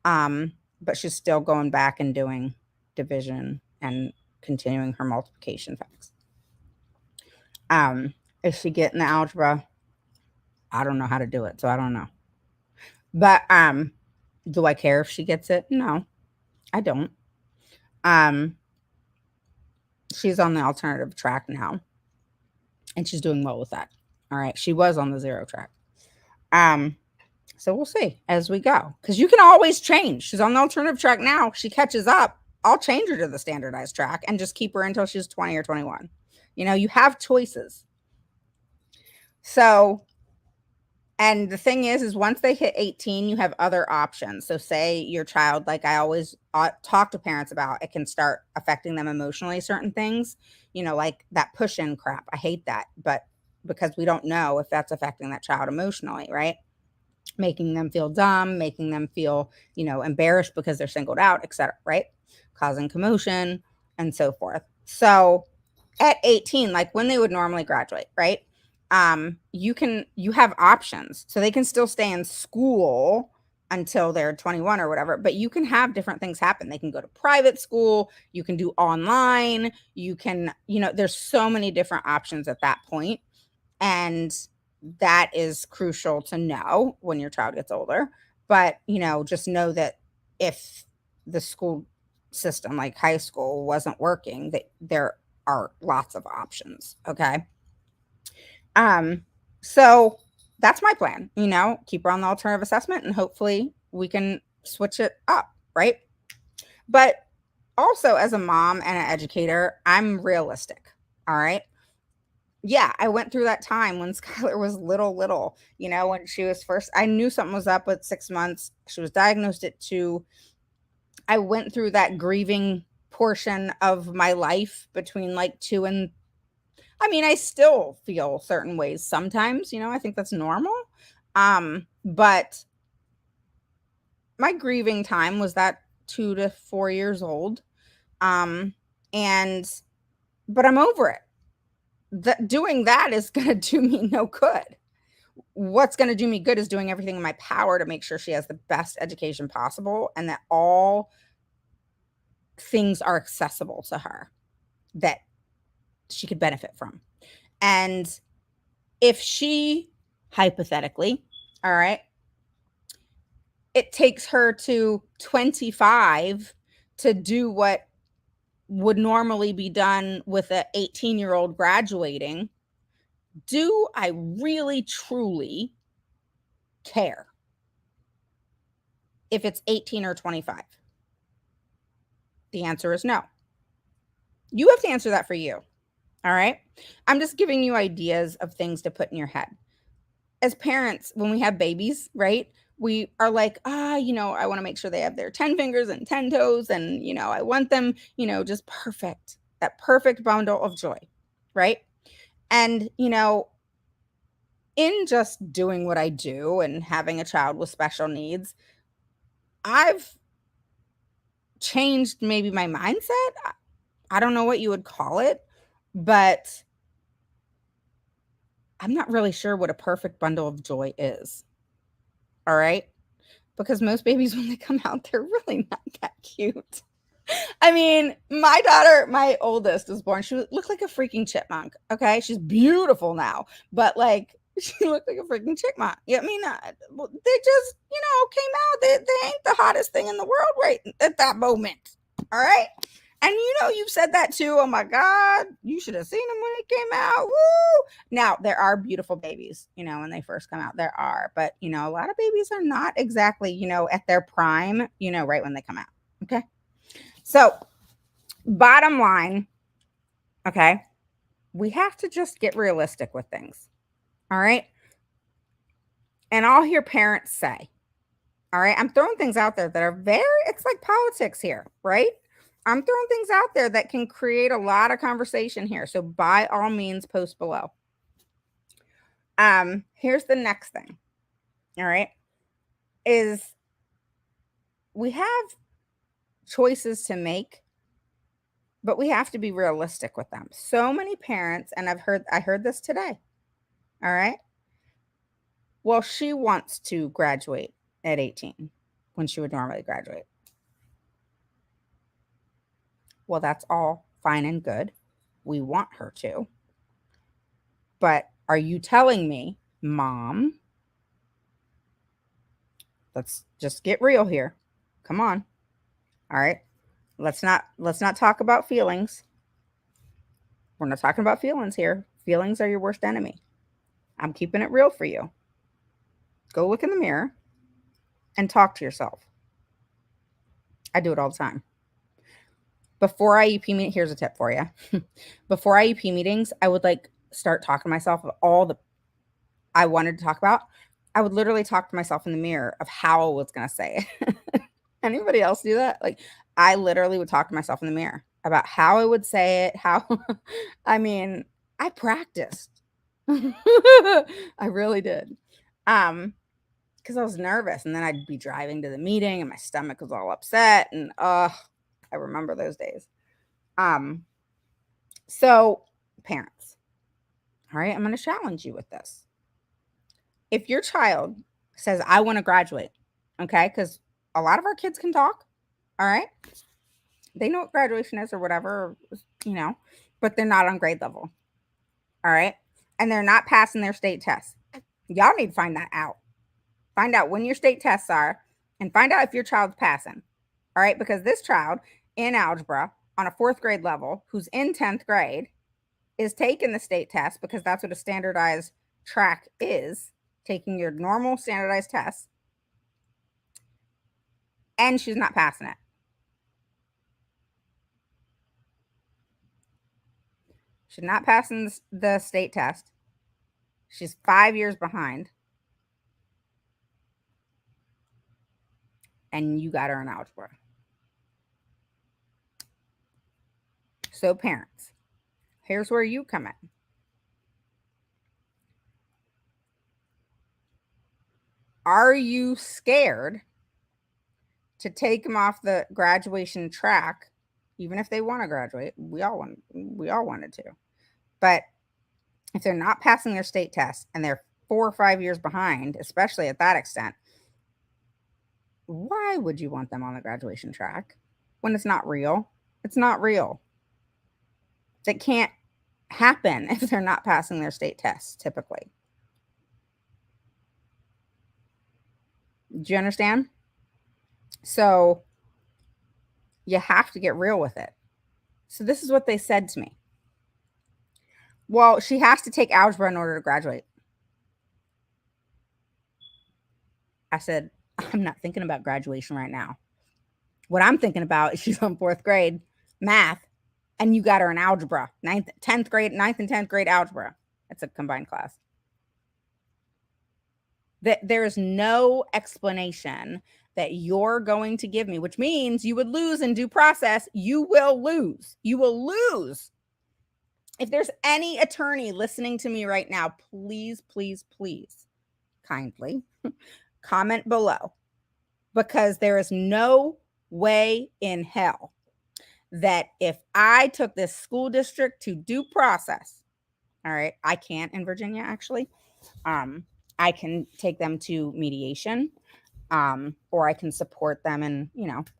But she's still going back and doing division and continuing her multiplication facts. Is she getting the algebra? I don't know how to do it, so I don't know. But do I care if she gets it? No, I don't. She's on the alternative track now, and she's doing well with that. All right, she was on the zero track. So we'll see as we go, because you can always change. She's on the alternative track now. She catches up. I'll change her to the standardized track and just keep her until she's 20 or 21. You have choices. So, and the thing is once they hit 18, you have other options. So say your child, like I always talk to parents about, it can start affecting them emotionally, certain things, like that push-in crap. I hate that, but because we don't know if that's affecting that child emotionally, right? Making them feel dumb, making them feel, embarrassed because they're singled out, etc., right? Causing commotion and so forth. So at 18, like when they would normally graduate, right? You have options. So they can still stay in school until they're 21 or whatever, but you can have different things happen. They can go to private school, you can do online, you can, there's so many different options at that point. And that is crucial to know when your child gets older. But, just know that if the school system, like high school, wasn't working, that there are lots of options. Okay. So that's my plan, keep her on the alternative assessment and hopefully we can switch it up. Right. But also as a mom and an educator, I'm realistic. All right. Yeah, I went through that time when Skylar was little, when she was first, I knew something was up at 6 months. She was diagnosed at 2. I went through that grieving portion of my life between like 2 and, I mean, I still feel certain ways sometimes, I think that's normal. But my grieving time was that 2 to 4 years old. Um, and but I'm over it. Doing that is going to do me no good. What's going to do me good is doing everything in my power to make sure she has the best education possible and that all things are accessible to her that she could benefit from. And if she, hypothetically, all right, it takes her to 25 to do what would normally be done with an 18-year-old graduating, do I really truly care if it's 18 or 25? The answer is no. You have to answer that for you. All right. I'm just giving you ideas of things to put in your head. As parents, when we have babies, right? We are like, I want to make sure they have their 10 fingers and 10 toes. And, I want them, just perfect, that perfect bundle of joy. Right. And, in just doing what I do and having a child with special needs, I've changed maybe my mindset. I don't know what you would call it, but I'm not really sure what a perfect bundle of joy is. All right. Because most babies, when they come out, they're really not that cute. I mean, my daughter, my oldest, was born. She looked like a freaking chipmunk. Okay. She's beautiful now, but like, she looked like a freaking chipmunk. Yeah, I mean, they just, came out. They ain't the hottest thing in the world right at that moment. All right. And you've said that too. Oh my God, you should have seen them when it came out. Woo! Now, there are beautiful babies, when they first come out. There are, but a lot of babies are not exactly, at their prime, right when they come out. Okay. So, bottom line, okay, we have to just get realistic with things. All right. And I'll hear parents say, all right, I'm throwing things out there that are it's like politics here, right? I'm throwing things out there that can create a lot of conversation here. So by all means, post below. Here's the next thing. All right. Is we have choices to make, but we have to be realistic with them. So many parents, and I heard this today. All right. Well, she wants to graduate at 18 when she would normally graduate. Well, that's all fine and good. We want her to. But are you telling me, Mom, let's just get real here. Come on. All right. Let's not talk about feelings. We're not talking about feelings here. Feelings are your worst enemy. I'm keeping it real for you. Go look in the mirror and talk to yourself. I do it all the time. Before IEP meeting, here's a tip for you. Before IEP meetings, I would start talking to myself of all the I wanted to talk about. I would literally talk to myself in the mirror of how I was going to say it. Anybody else do that? Like, I literally would talk to myself in the mirror about how I would say it, how I mean, I practiced. I really did. Because I was nervous, and then I'd be driving to the meeting and my stomach was all upset, and I remember those days. So parents, all right, I'm going to challenge you with this. If your child says, I want to graduate, okay, because a lot of our kids can talk, all right, they know what graduation is or whatever, but they're not on grade level, all right, and they're not passing their state tests. Y'all need to find that out. Find out when your state tests are and find out if your child's passing, all right, because this child in algebra on a 4th grade level who's in 10th grade is taking the state test because that's what a standardized track is, taking your normal standardized tests, and she's not passing it. She's not passing the state test. She's 5 years behind. And you got her in algebra. So parents, here's where you come in. Are you scared to take them off the graduation track, even if they want to graduate? We all wanted to. But if they're not passing their state test and they're 4 or 5 years behind, especially at that extent, why would you want them on the graduation track when it's not real? It's not real. It can't happen if they're not passing their state tests, typically. Do you understand? So you have to get real with it. So this is what they said to me. Well, she has to take algebra in order to graduate. I said, I'm not thinking about graduation right now. What I'm thinking about is she's on 4th grade math, and you got her in algebra, 9th and 10th grade algebra. It's a combined class. There is no explanation that you're going to give me, which means you would lose in due process. You will lose. You will lose. If there's any attorney listening to me right now, please, please, please, kindly comment below, because there is no way in hell that if I took this school district to due process, all right, I can't in Virginia, actually. I can take them to mediation, or I can support them in,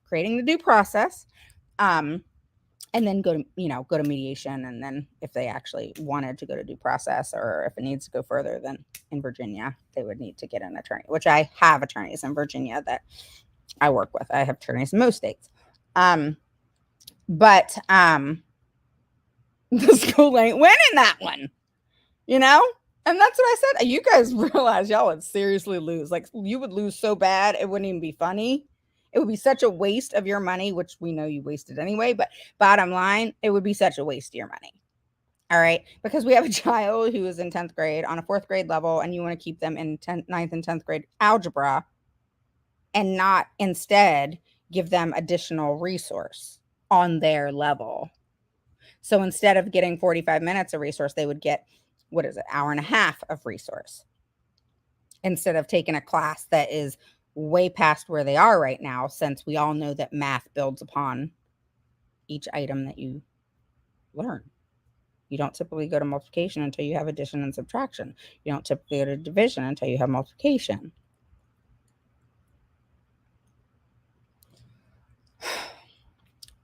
creating the due process, and then go to mediation. And then if they actually wanted to go to due process, or if it needs to go further, then in Virginia, they would need to get an attorney, which I have attorneys in Virginia that I work with. I have attorneys in most states. But the school ain't winning that one, And that's what I said. You guys realize y'all would seriously lose. Like, you would lose so bad, it wouldn't even be funny. It would be such a waste of your money, which we know you wasted anyway. But bottom line, it would be such a waste of your money. All right. Because we have a child who is in 10th grade on a 4th grade level, and you want to keep them in 9th and 10th grade algebra, and not instead give them additional resource on their level. So instead of getting 45 minutes of resource, they would get, hour and a half of resource, instead of taking a class that is way past where they are right now, since we all know that math builds upon each item that you learn. You don't typically go to multiplication until you have addition and subtraction. You don't typically go to division until you have multiplication.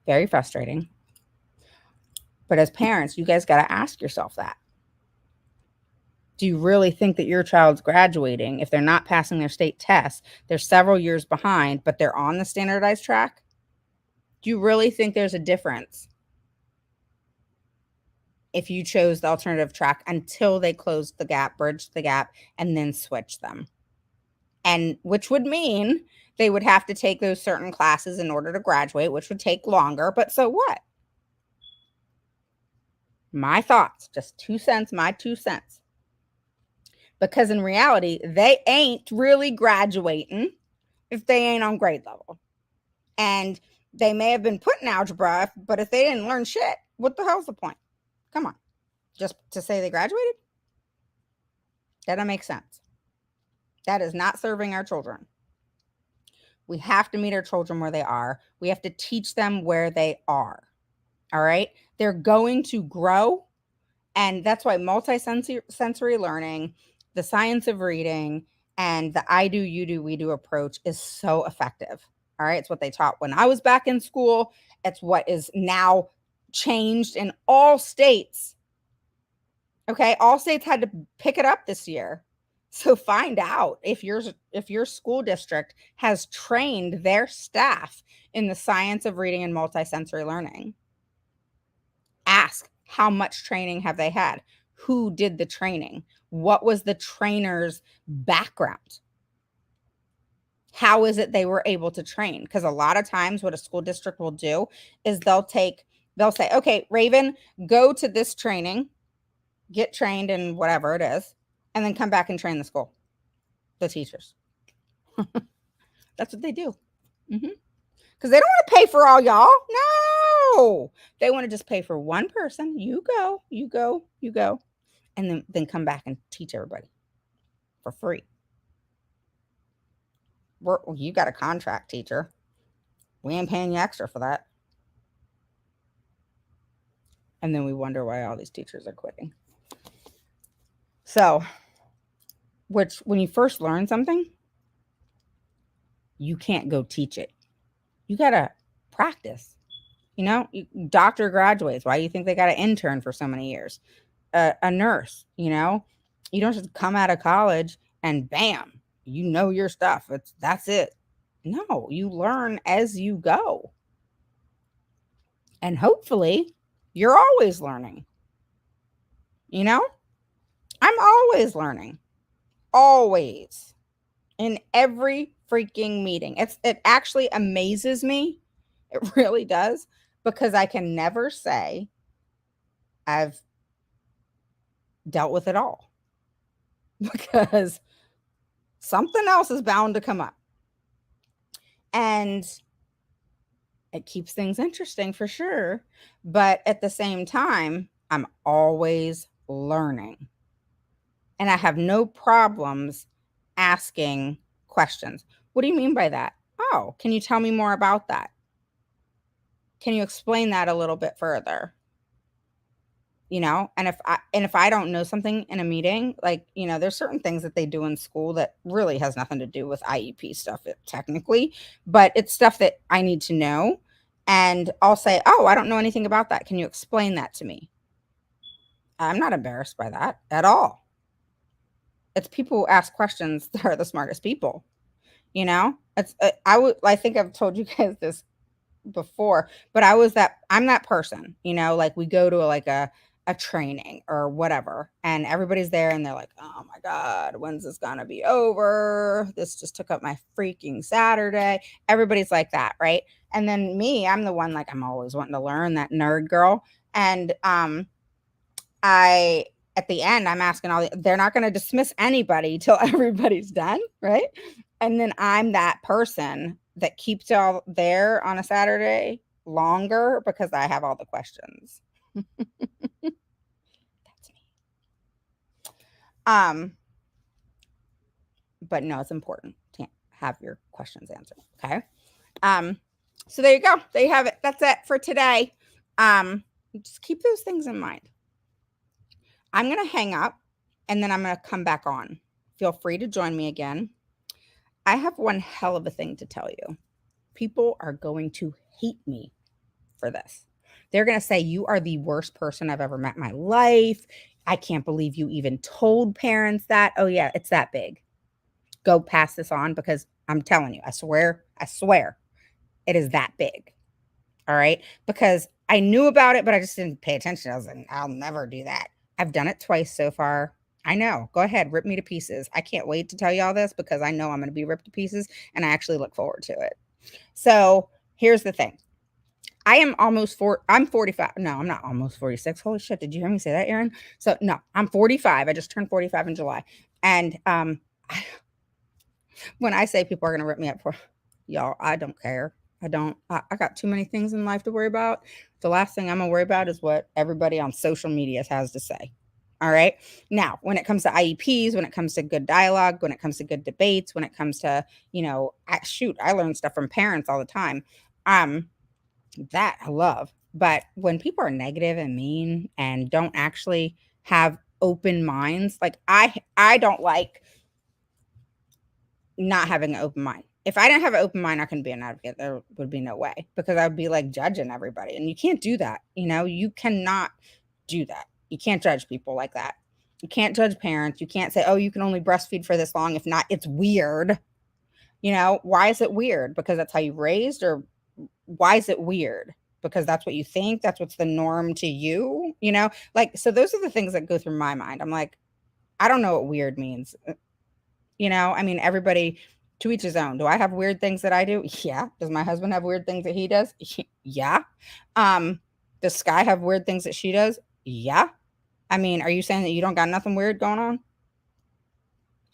Very frustrating. But as parents, you guys got to ask yourself that. Do you really think that your child's graduating if they're not passing their state tests? They're several years behind, but they're on the standardized track? Do you really think there's a difference if you chose the alternative track until they closed the gap, bridged the gap, and then switched them? And which would mean they would have to take those certain classes in order to graduate, which would take longer. But so what? My thoughts, just 2 cents, my 2 cents. Because in reality, they ain't really graduating if they ain't on grade level. And they may have been put in algebra, but if they didn't learn shit, what the hell's the point? Come on. Just to say they graduated? That don't make sense. That is not serving our children. We have to meet our children where they are. We have to teach them where they are. All right? They're going to grow. And that's why multi-sensory learning, the science of reading, and the I do, you do, we do approach is so effective. All right. It's what they taught when I was back in school. It's what is now changed in all states. Okay. All states had to pick it up this year. So find out if your school district has trained their staff in the science of reading and multi-sensory learning. Ask, how much training have they had? Who did the training? What was the trainer's background? How is it they were able to train? Because a lot of times what a school district will do is they'll take They'll say, okay, Raven, go to this training, get trained in whatever it is, and then come back and train the school, the teachers. That's what they do. Because they don't want to pay for all y'all. No, they want to just pay for one person. You go, you go, you go, and then come back and teach everybody for free. You got a contract, teacher. We ain't paying you extra for that. And then we wonder why all these teachers are quitting. So, when you first learn something, you can't go teach it. You got to practice. Doctor graduates. Why do you think they got an intern for so many years? A nurse, you don't just come out of college and bam, you know your stuff. That's it. No, you learn as you go. And hopefully you're always learning. I'm always learning. Always. In every freaking meeting. It actually amazes me. It really does, because I can never say I've dealt with it all, because something else is bound to come up. And it keeps things interesting for sure. But at the same time, I'm always learning. And I have no problems asking questions. What do you mean by that? Oh, can you tell me more about that? Can you explain that a little bit further? And if I don't know something in a meeting, like, there's certain things that they do in school that really has nothing to do with IEP stuff, technically, but it's stuff that I need to know. And I'll say, oh, I don't know anything about that. Can you explain that to me? I'm not embarrassed by that at all. It's people who ask questions that are the smartest people. I think I've told you guys this before, but I'm that person, like we go to a training or whatever, and everybody's there and they're like, oh my God, when's this gonna be over? This just took up my freaking Saturday. Everybody's like that, right? And then me, I'm the one, like, I'm always wanting to learn, that nerd girl. And I at the end, I'm asking they're not going to dismiss anybody till everybody's done, right? And then I'm that person that keeps y'all there on a Saturday longer because I have all the questions. That's me. But no, it's important to have your questions answered. Okay. So there you go. There you have it. That's it for today. Just keep those things in mind. I'm going to hang up and then I'm going to come back on. Feel free to join me again. I have one hell of a thing to tell you. People are going to hate me for this. They're going to say, you are the worst person I've ever met in my life. I can't believe you even told parents that. Oh yeah, it's that big. Go pass this on, because I'm telling you, I swear, it is that big. All right. Because I knew about it, but I just didn't pay attention. I was like, I'll never do that. I've done it twice so far. I know. Go ahead. Rip me to pieces. I can't wait to tell you all this, because I know I'm going to be ripped to pieces and I actually look forward to it. So here's the thing. I'm 45. No, I'm not almost 46. Holy shit. Did you hear me say that, Erin? So no, I'm 45. I just turned 45 in July. And when I say people are going to rip me up for y'all, I don't care. I got too many things in life to worry about. The last thing I'm going to worry about is what everybody on social media has to say. All right. Now, when it comes to IEPs, when it comes to good dialogue, when it comes to good debates, when it comes to, I learn stuff from parents all the time. That I love. But when people are negative and mean and don't actually have open minds, like I don't like not having an open mind. If I didn't have an open mind, I couldn't be an advocate. There would be no way, because I would be like judging everybody. And you can't do that. You cannot do that. You can't judge people like that. You can't judge parents. You can't say, oh, you can only breastfeed for this long. If not, it's weird. Why is it weird? Because that's how you raised? Or why is it weird? Because that's what you think? That's what's the norm to you? So those are the things that go through my mind. I'm like, I don't know what weird means. Everybody, to each his own. Do I have weird things that I do? Yeah. Does my husband have weird things that he does? Yeah. Does Sky have weird things that she does? Yeah. I mean, are you saying that you don't got nothing weird going on?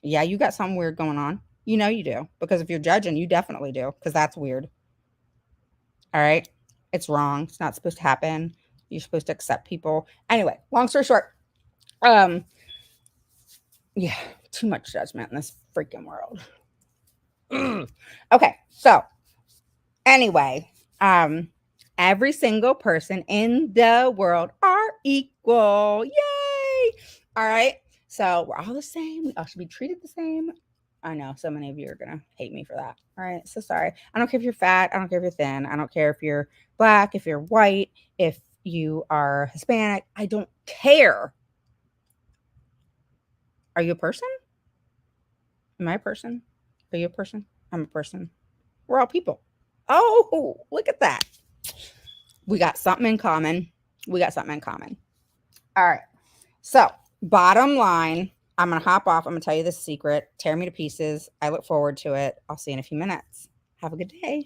Yeah, you got something weird going on. You know you do. Because if you're judging, you definitely do. Because that's weird. All right. It's wrong. It's not supposed to happen. You're supposed to accept people. Anyway, long story short, yeah, too much judgment in this freaking world. Okay, so anyway, every single person in the world are equal. Yay! All right. So we're all the same. We all should be treated the same. I know so many of you are gonna hate me for that. All right. So sorry. I don't care if you're fat. I don't care if you're thin. I don't care if you're black, if you're white, if you are Hispanic. I don't care. Are you a person? Am I a person? Are you a person? I'm a person. We're all people. Oh, look at that. We got something in common. We got something in common. All right. So, bottom line, I'm going to hop off. I'm going to tell you this secret. Tear me to pieces. I look forward to it. I'll see you in a few minutes. Have a good day.